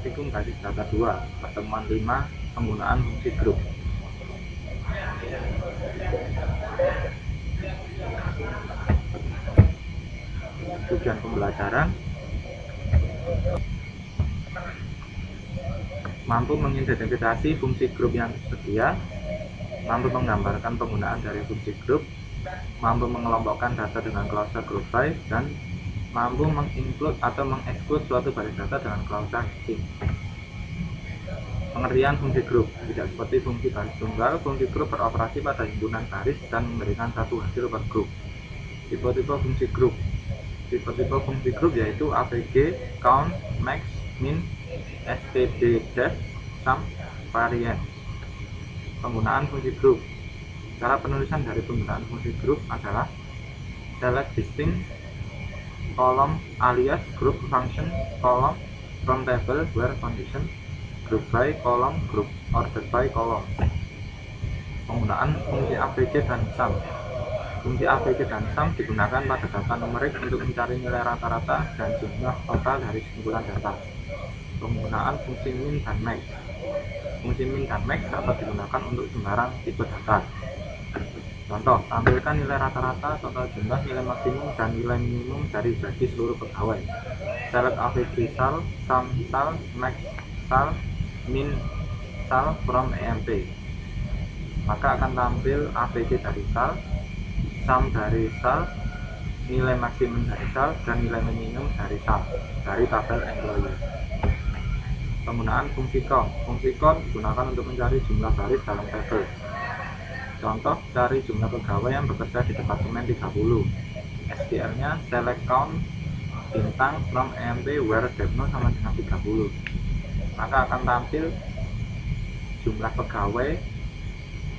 praktikum basis data 2, pertemuan 5, penggunaan fungsi grup. Tujuan pembelajaran: mampu mengidentifikasi fungsi grup yang tersedia, mampu menggambarkan penggunaan dari fungsi grup, mampu mengelompokkan data dengan klausa group by, dan mampu menginclude atau mengeksklud suatu baris data dengan klausa string. Pengertian fungsi grup: tidak seperti fungsi baris tunggal, fungsi grup beroperasi pada himpunan baris dan memberikan satu hasil per grup. Tipe-tipe fungsi grup: tipe-tipe fungsi grup yaitu avg, count, max, min, std, def, sum, varian. Penggunaan fungsi grup: cara penulisan dari penggunaan fungsi grup adalah select distinct column alias group function column from table where condition, group by column, group ordered by column. Penggunaan fungsi avg dan sum: fungsi avg dan sum digunakan pada data numerik untuk mencari nilai rata-rata dan jumlah total dari kumpulan data. Penggunaan fungsi min dan max: fungsi min dan max dapat digunakan untuk sembarang tipe data. Contoh, tampilkan nilai rata-rata, total jumlah, nilai maksimum, dan nilai minimum dari bagi seluruh pegawai. Select avg sal, sum sal, max sal, min sal from emp. Maka akan tampil avg dari sal, sum dari sal, nilai maksimum dari sal, dan nilai minimum dari sal dari tabel employee. Penggunaan fungsi count: fungsi count digunakan untuk mencari jumlah baris dalam tabel. Contoh, cari jumlah pegawai yang bekerja di departemen 30. SQL-nya select count bintang from emp where depno sama dengan 30. Maka akan tampil jumlah pegawai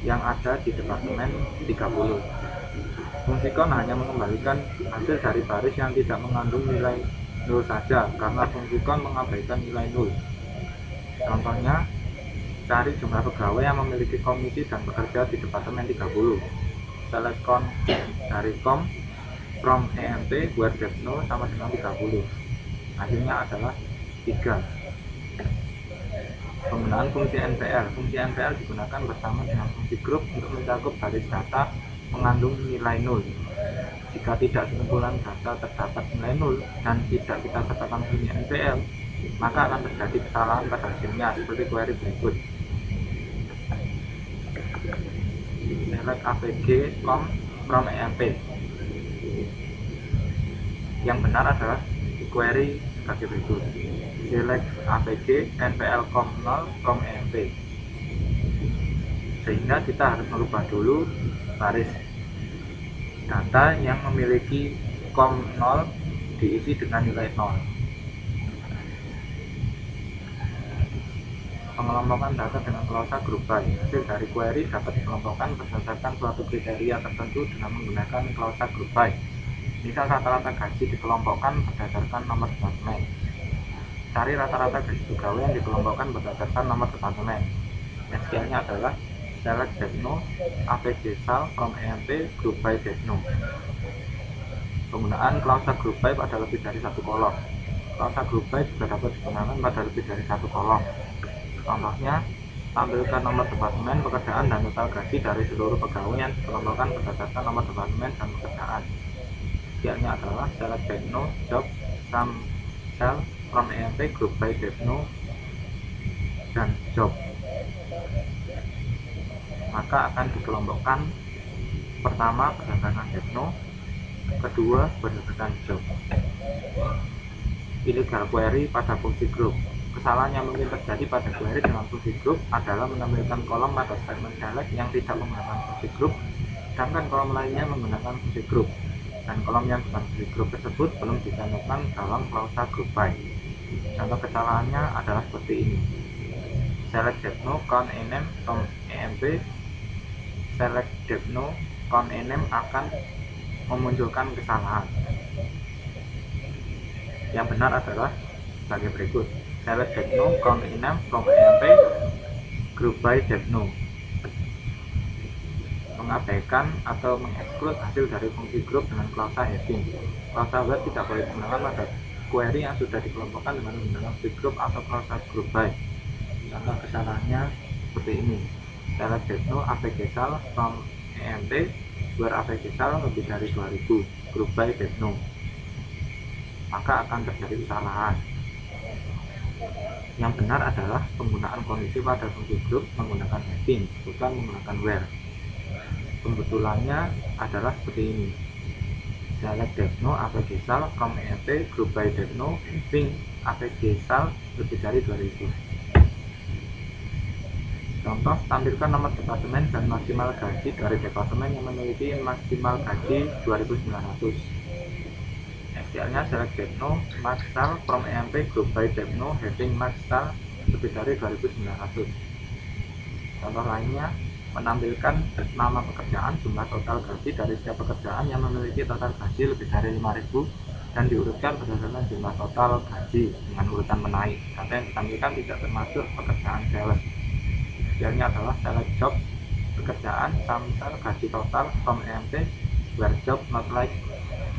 yang ada di departemen 30. Fungsi count hanya mengembalikan hasil dari baris yang tidak mengandung nilai 0 saja, karena fungsi count mengabaikan nilai 0. Contohnya, cari jumlah pegawai yang memiliki komisi dan bekerja di departemen 30. Select count dari com from emp where depno sama dengan 30. Hasilnya adalah 3. Penggunaan fungsi npl: fungsi npl digunakan bersama dengan fungsi grup untuk mencakup baris data mengandung nilai 0. Jika tidak sekumpulan data terdapat nilai 0 dan tidak kita sertakan fungsi npl, maka akan terjadi kesalahan pada hasilnya seperti query berikut. Select avg com from emp. Yang benar adalah query sebagai berikut: select avg npl com 0 from emp. Sehingga kita harus merubah dulu baris data yang memiliki com 0 diisi dengan nilai 0. Pengelompokan data dengan klausa group by: hasil dari query dapat dikelompokkan berdasarkan suatu kriteria tertentu dengan menggunakan klausa group by. Misal, rata-rata gaji dikelompokkan berdasarkan nomor departemen. Cari rata-rata gaji pegawai yang dikelompokkan berdasarkan nomor departemen. SQL-nya adalah select depno avg sal from emp group by depno. Penggunaan klausa group by pada lebih dari satu kolom. Klausa group by juga dapat digunakan pada lebih dari satu kolom. Contohnya, tampilkan nomor departemen, pekerjaan, dan total gaji dari seluruh pegawai yang dikelompokkan berdasarkan nomor departemen dan pekerjaan. SQL-nya adalah select depno job sum cell from emp group by depno dan job. Maka akan dikelompokkan pertama berdasarkan depno, kedua berdasarkan job. Illegal query pada fungsi grup: kesalahan yang mungkin terjadi pada query dengan fungsi grup adalah menampilkan kolom pada statement select yang tidak menggunakan fungsi grup, sedangkan kolom lainnya menggunakan fungsi grup, dan kolom yang bukan fungsi grup tersebut belum dicantumkan dalam klausa group by. Contoh kesalahannya adalah seperti ini: select depno count enum from emp. Select depno count enum akan memunculkan kesalahan. Yang benar adalah sebagai berikut: select depno count enum from emp group by depno. Mengabaikan atau mengeksklud hasil dari fungsi grup dengan klausa having. Klausa where tidak boleh digunakan pada query yang sudah dikelompokkan dengan menggunakan split group atau cross group by. Contoh kesalahannya seperti ini: select depno AVG sal from EMP where AVG sal lebih dari 2000 group by depno, maka akan terjadi kesalahan. Yang benar adalah penggunaan kondisi pada fungsi group menggunakan having, bukan menggunakan where. Pembetulannya adalah seperti ini: select depno AVG sal from EMP group by depno having AVG sal lebih dari 2000. Contoh, tampilkan nomor departemen dan maksimal gaji dari departemen yang memiliki maksimal gaji 2.900. STL-nya select depno max sal from EMP group by depno having max sal lebih dari 2.900. Contoh lainnya, menampilkan nama pekerjaan, jumlah total gaji dari setiap pekerjaan yang memiliki total gaji lebih dari 5.000 dan diurutkan berdasarkan jumlah total gaji dengan urutan menaik. Data yang ditampilkan tidak termasuk pekerjaan sales. Hasilnya adalah select job pekerjaan samsal gaji total from EMP where job not like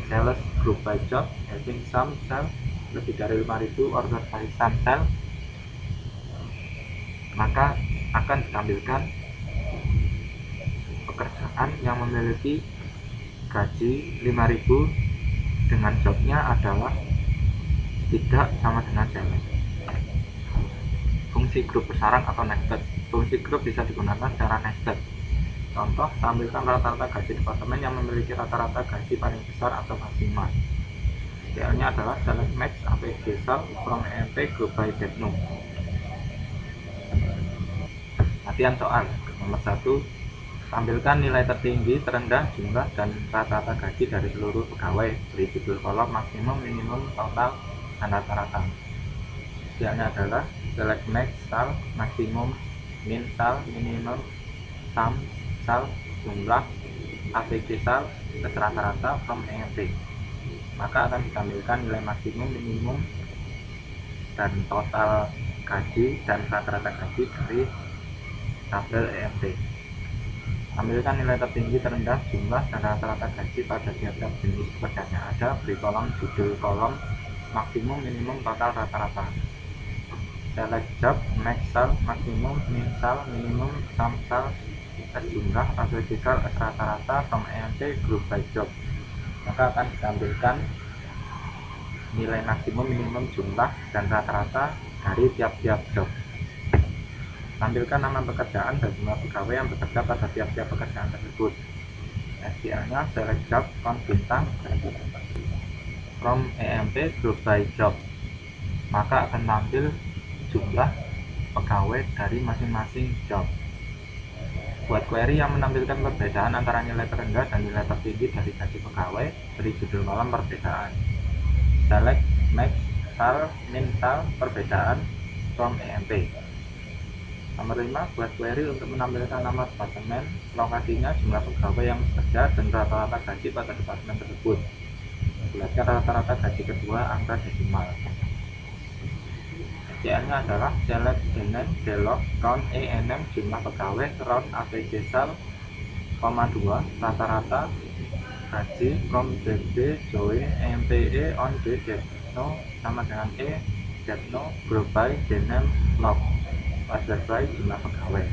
sales group by job having sum sal lebih dari 5.000 order by sum sal, maka akan ditampilkan pekerjaan yang memiliki gaji 5.000 dengan jobnya adalah tidak sama dengan sales. Fungsi grup bersarang atau nested. Fungsi grup bisa digunakan secara nested. Contoh, tampilkan rata-rata gaji departemen yang memiliki rata-rata gaji paling besar atau maksimal. Hasilnya adalah select max AVG sal from EMP group by depno. Latihan soal nomor 1. Tampilkan nilai tertinggi, terendah, jumlah, dan rata-rata gaji dari seluruh pegawai. Beri judul kolom maksimum, minimum, total, dan rata-rata. Hasilnya adalah select max sal, maksimum, min sal, minimum, sum sal, jumlah, AVG sal, rata-rata from EMP. Maka akan ditampilkan nilai maksimum, minimum, dan total gaji dan rata-rata gaji dari tabel EMP. Tampilkan nilai tertinggi, terendah, jumlah, dan rata-rata gaji pada tiap-tiap jenis pekerjaan yang ada. Beri kolom judul kolom maksimum, minimum, total, rata-rata. Select job max sal, maksimum, min sal, minimum, sum sal, jumlah, AVG sal, rata-rata from EMP group by job. Maka akan ditampilkan nilai maksimum, minimum, jumlah, dan rata-rata dari tiap-tiap job. Tampilkan nama pekerjaan dan jumlah pegawai yang bekerja pada tiap-tiap pekerjaan tersebut. STL-nya select job from bintang from EMP group by job. Maka akan tampil jumlah pegawai dari masing-masing job. Buat query yang menampilkan perbedaan antara nilai terendah dan nilai tertinggi dari gaji pegawai, beri judul kolom perbedaan. Select max sal, min sal, perbedaan from EMP. Nomor 5, buat query untuk menampilkan nama departemen, lokasinya, jumlah pegawai yang bekerja, dan rata-rata gaji pada departemen tersebut. Bulatkan rata-rata gaji kedua angka desimal. SCL-nya adalah select denen, delog, count ENM, jumlah pegawai, round AVG sal, 2, rata-rata gaji from DB, JOE, MPE, on D, depno, sama dengan E, depno, group by, denem, log, by jumlah pegawai.